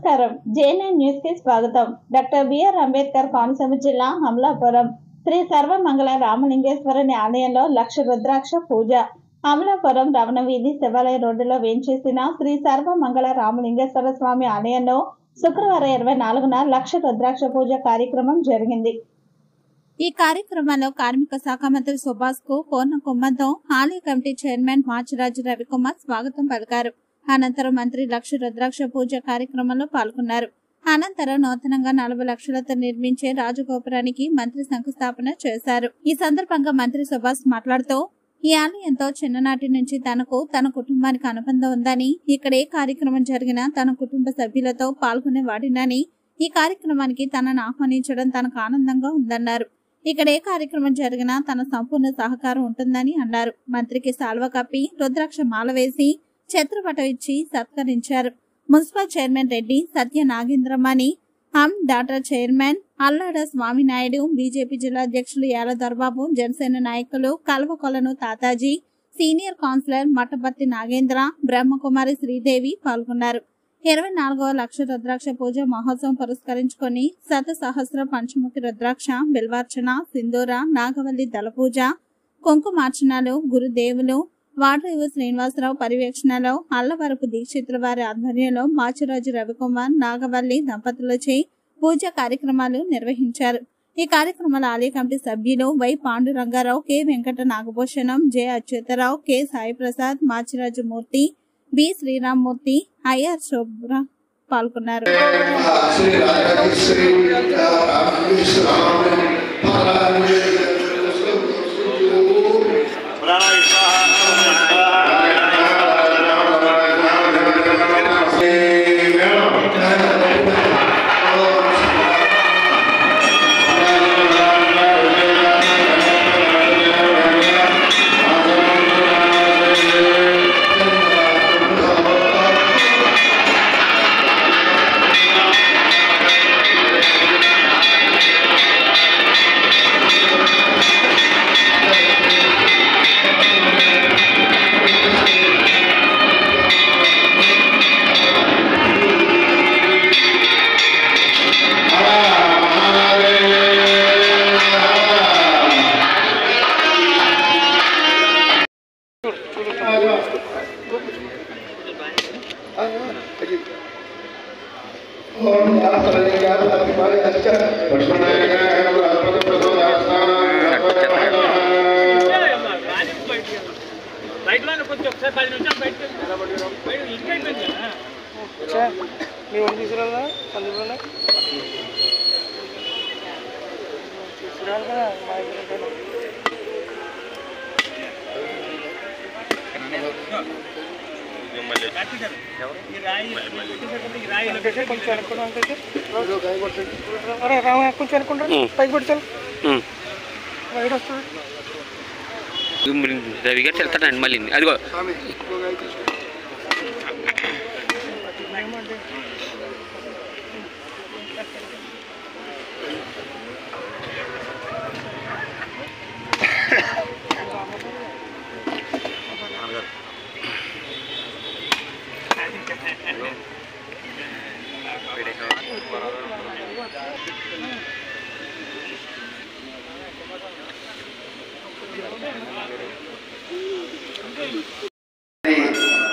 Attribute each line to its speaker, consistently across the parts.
Speaker 1: నమస్కారం. JNN news కి స్వాగతం. డాక్టర్ బిఆర్ అంబేద్కర్ కోనసీమ జిల్లా అమలాపురం శ్రీ సర్వమంగళ రామలింగేశ్వరుని ఆలయంలో లక్ష రుద్రాక్ష పూజ. అమలాపురం రమణ వీధి శివాలయ రోడ్డులో వేంచేసిన శ్రీ సర్వమంగళ రామలింగేశ్వర స్వామి ఆలయంలో శుక్రవారం 24న లక్ష రుద్రాక్ష పూజ కార్యక్రమం జరిగింది. ఈ కార్యక్రమంలో కార్మిక శాఖ మంత్రి సుభాష్ కు పూర్ణ కుంభంతో ఆలయ కమిటీ చైర్మన్ మాచిరాజు రవికుమార్ స్వాగతం పలికారు. అనంతరం మంత్రి లక్ష రుద్రాక్ష పూజ కార్యక్రమంలో పాల్గొన్నారు. అనంతరం నూతనంగా 40 లక్షలతో నిర్మించే రాజగోపురానికి మంత్రి శంకుస్థాపన చేశారు. ఈ సందర్భంగా మంత్రి సుభాష్ మాట్లాడుతూ ఈ ఆలయంతో చిన్ననాటి నుంచి తనకు తన కుటుంబానికి అనుబంధం ఉందని, ఇక్కడ ఏ కార్యక్రమం జరిగినా తన కుటుంబ సభ్యులతో పాల్గొనేవాడినని, ఈ కార్యక్రమానికి తనను ఆహ్వానించడం తనకు ఆనందంగా ఉందన్నారు. ఇక్కడ ఏ కార్యక్రమం జరిగినా తన సంపూర్ణ సహకారం ఉంటుందని అన్నారు. మంత్రికి సాల్వ కప్పి రుద్రాక్ష మాల వేసి ఛత్రపటం ఇచ్చి సత్కరించారు. Municipal chairman Reddy Satya Nagendramani, doctor chairman Allada Swaminaidu, BJP జిల్లా అధ్యక్షులు యాలదర్బాబు, జనసేన నాయకులు కల్వకొలను తాతాజీ, సీనియర్ కౌన్సిలర్ మట్టపర్తి నాగేంద్ర, బ్రహ్మకుమారి శ్రీదేవి పాల్గొన్నారు. 24వ లక్ష రుద్రాక్ష పూజ మహోత్సవం పురస్కరించుకొని శతసహస్ర పంచముఖి రుద్రాక్ష, బిల్వార్చన, సింధూర, నాగవల్లి దళపూజ, కుంకుమార్చనలు గురుదేవులు వాడ్రేవు శ్రీనివాసరావు పర్యవేక్షణలో అల్లవరపు దీక్షితుల వారి ఆధ్వర్యంలో మాచిరాజు రవికుమార్, నాగవల్లి దంపతులచే పూజా కార్యక్రమాలు నిర్వహించారు. ఈ కార్యక్రమాల ఆలయ కమిటీ సభ్యులు Y Pandurangarao, K Venkata Nagabhushanam, J Achyutarao, K Sai Prasad, Machiraju Murthy, B Sriramamurthy, IR Shobhra పాల్గొన్నారు.
Speaker 2: రవి గారు వెళ్తాడండి మళ్ళీ అదిగో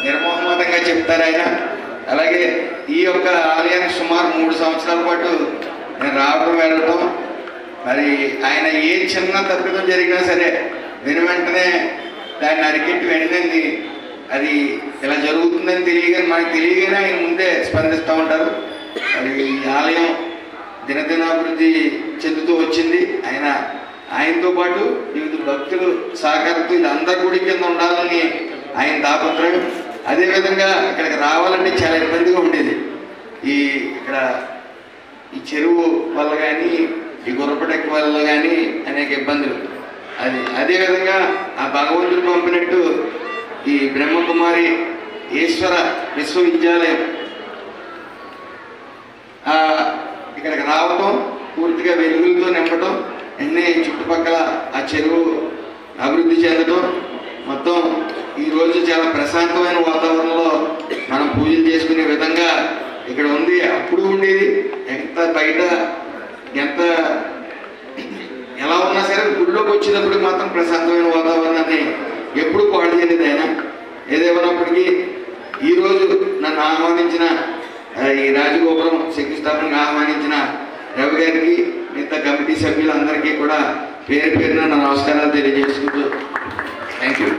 Speaker 3: నిర్మోహమాతంగా చెప్తారు ఆయన. అలాగే ఈ యొక్క ఆలయానికి సుమారు 3 సంవత్సరాల పాటు నేను రావడం వెళ్ళడం, మరి ఆయన ఏ చిన్న తప్పిదం జరిగినా సరే వెంటనే దాన్ని అరికెట్టి వెంటనే అది ఇలా జరుగుతుందని మనకు తెలియగానే ఆయన ముందే స్పందిస్తూ ఉంటారు. మరి ఈ ఆలయం దినదినాభివృద్ధి చెందుతూ వచ్చింది. ఆయనతో పాటు వివిధ భక్తులు సహకారంతో ఇది అందరి గుడి కింద ఉండాలని ఆయన తాపత్రయం. అదేవిధంగా ఇక్కడికి రావాలంటే చాలా ఇబ్బందిగా ఉండేది. ఇక్కడ ఈ చెరువు వల్ల కానీ, ఈ గుర్రపటెక్క వల్ల కానీ అనేక ఇబ్బందులు. అదేవిధంగా ఆ భగవంతుడు పంపినట్టు ఈ బ్రహ్మకుమారి ఈశ్వర విశ్వవిద్యాలయం ఇక్కడికి రావటం, పూర్తిగా వెలుగులతో నింపటం, అన్నీ చుట్టుపక్కల ఆ చెరువు అభివృద్ధి చెందడం, మొత్తం ఈరోజు చాలా ప్రశాంతమైన వాతావరణంలో మనం పూజలు చేసుకునే విధంగా ఇక్కడ ఉంది, అప్పుడు ఉండేది. ఎంత బయట ఎంత ఎలా ఉన్నా సరే గుడిలోకి వచ్చినప్పుడు మాత్రం ప్రశాంతమైన వాతావరణాన్ని ఎప్పుడు పాడు చేయలేదు ఆయన. ఏదేమన్నప్పటికీ ఈరోజు నన్ను ఆహ్వానించిన ఈ రాజగోపురం శంకుస్థాపనకు ఆహ్వానించిన రవి గారికి, మిగతా కమిటీ సభ్యులందరికీ కూడా పేరు పేరున నా నమస్కారాలు తెలియజేసుకుంటూ థ్యాంక్ యూ.